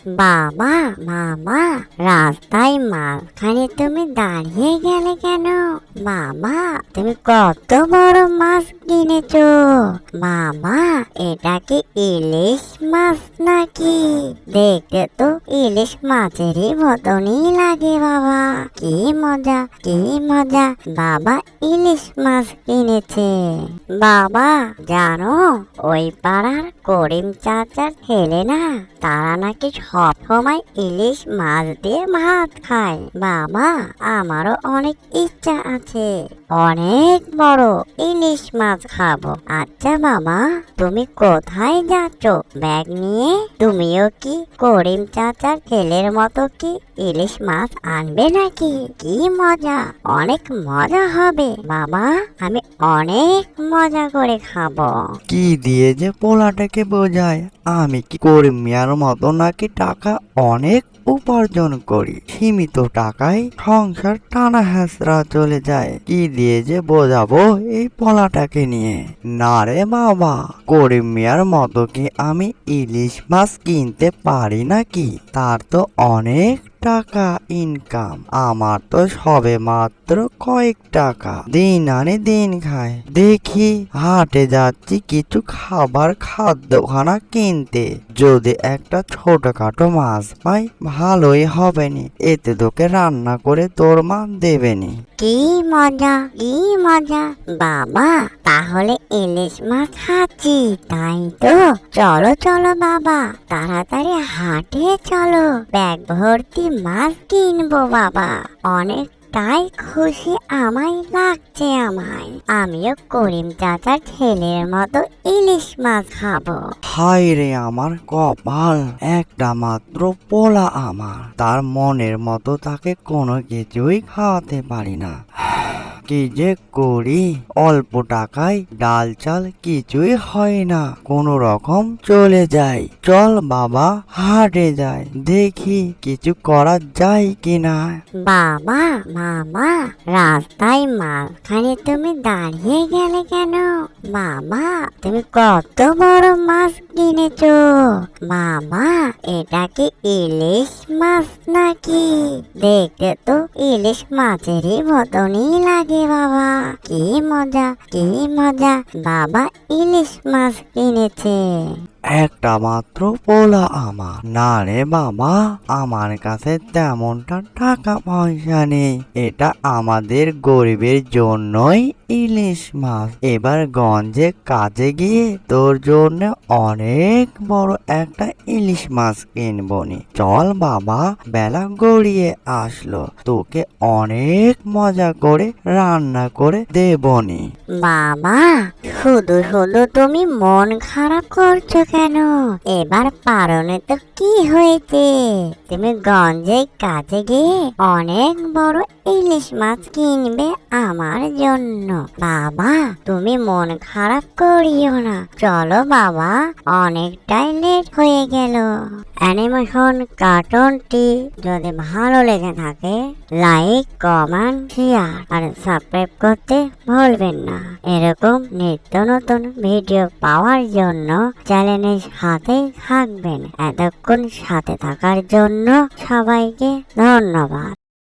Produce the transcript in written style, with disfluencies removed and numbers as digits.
বাবা, মামা, রাস্তায় মাঝখানে তুমি দাঁড়িয়ে গেলে কেন? বাবা, তুমি কত বড় মাছ কিনেছো? বাবা, এটা কি ইলিশ মাছ নাকি? দেখতে তো ইলিশ মাছেরই মতনই লাগে বাবা। কি মজা, কি মজা, বাবা ইলিশ মাছ কিনেছে। বাবা, জানো ওই পাড়ার করিম চাচার ছেলে না, তারা নাকি সব সময় ইলিশ মাছ দিয়ে ভাত খায়। বাবা, আমারও অনেক ইচ্ছা আছে, অনেক বড় ইলিশ মাছ খাবো। আচ্ছা বাবা, তুমি কোথায় যাচ্ছ ব্যাগ নিয়ে? তুমিও কি করিম চাচার ছেলের মতো কি ইলিশ মাছ আনবে নাকি? কি মজা, অনেক মজা হবে বাবা, আমি অনেক মজা করে খাবো। কি দিয়ে যে পোলাটাকে বোঝায়, আমি কি করিম মিয়ার মতো নাকি টাকা অনেক উপার্জন করি, সীমিত টাকায় সংসার টানা হেঁচড়া চলে যায়। কি দিয়ে যে বোঝাবো এই পোলাটাকে নিয়ে। না রে বাবা, করিম মিয়ার মতো কি আমি ইলিশ মাছ কিনতে পারি নাকি? তার তো অনেক টাকা ইনকাম, আমার তো সবে মাত্র কয়েক টাকা, দিন আনে দিন খায়। দেখি হাটে যাচ্ছি কিছু খাদ্যখানা কিনতে, যদি একটা ছোটখাটো মাছ পাই ভালোই হবে নি, এতে তোকে রান্না করে তোর মা দেবেনি। কি মজা, কি মজা বাবা, তাহলে ইলিশ মাছ খাচ্ছি তাই তো? চলো চলো বাবা, তাড়াতাড়ি হাটে চলো, ব্যাগ ভর্তি মাছ কিনবো বাবা। অনেকটাই খুশি আমায় লাগছে, আমিও করিম চাচার ছেলের মতো ইলিশ মাছ খাবো। হায় রে আমার কপাল, একটা মাত্র পোলা আমার, তার মনের মতো তাকে কোনো কিছুই খাওয়াতে পারি না। কি যে করি, অল্প টাকায় ডাল চাল কিছুই হয় না, কোনো রকম চলে যায়। চল বাবা হাটে যাই, দেখি কিছু করা যায় কিনা। বাবা, মামা, রাস্তায় মাঝখানে তুমি দাঁড়িয়ে গেলে কেন? বাবা, তুমি কত বড় মাছ কিনেছো? বাবা, এটা কি ইলিশ মাছ নাকি? দেখতে তো ইলিশ মাছেরই মতনই লাগে বাবা। কি মজা, কি মজা, বাবা ইলিশ মাছ কিনেছে। একটা মাত্র পোলা আমার। না রে বাবা, আমার কাছে তেমনটা টাকা পয়সা নেই, এটা আমাদের গরিবের জন্যই ইলিশ মাছ। এবার গঞ্জে কাজে গিয়ে তোর জন্য অনেক বড় একটা ইলিশ মাছ কিনবনি। চল বাবা, বেলা গড়িয়ে আসলো, তোকে অনেক মজা করে রান্না করে দেবনি। বাবা, শুধু শুধু তুমি মন খারাপ করছো কেন? এবার পারনে তো কি হয়েছে? তুমি গঞ্জে কাজে গিয়ে অনেক বড় ইলিশ মাছ কিনবে আমার জন্য। বাবা, তুমি মন খারাপ করিও না, চলো বাবা, অনেকটাই লেট হয়ে গেল। অ্যানিমেশন কার্টুনটি যদি ভালো লেগে থাকে, লাইক, কমেন্ট, শেয়ার আর সাবস্ক্রাইব করতে ভুলবেন না। এরকম নিত্য নতুন ভিডিও পাওয়ার জন্য চ্যানেলের সাথে থাকবেন। এতক্ষণ সাথে থাকার জন্য সবাইকে ধন্যবাদ।